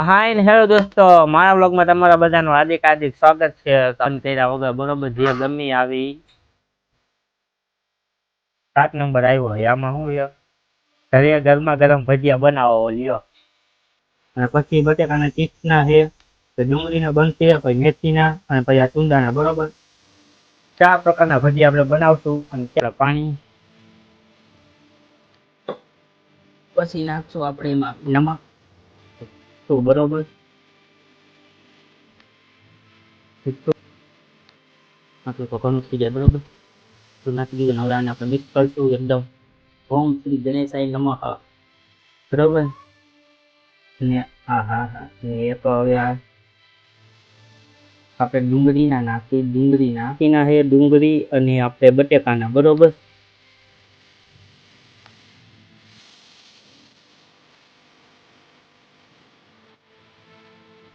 હાય ને હેલો દોસ્તો, મારા બ્લોગમાં તમારા બધાનું હાર્દિક હાર્દિક સ્વાગત છે. કર્યા વગર બરોબર જે ગમી આવી 7 નંબર આવ્યો હોય આમાં શું લ્યો ઘરે ગરમા ગરમ ભજીયા બનાવો લ્યો. અને પછી બટેકાના ચિપ્સના છે, તો ડુંગળીના બનશે, પછી મેથીના અને પછી આ ચુંદાના. બરોબર 4 પ્રકારના ભજીયા આપણે બનાવશું. અને ત્યારે પાણી પછી નાખશું આપણે એમાં નમક. તો બરોબર તો ઘણું થઈ જાય. બરોબર તો નાખી દીધું. હવે આને આપણે મિક્સ કરશું એકદમ. ઓમ શ્રી ગણેશાય નમઃ. બરોબર ને એ તો હવે આપણે ડુંગળીના નાખી. ડુંગળી નાખીના છે, ડુંગળી અને આપણે બટેકાના. બરોબર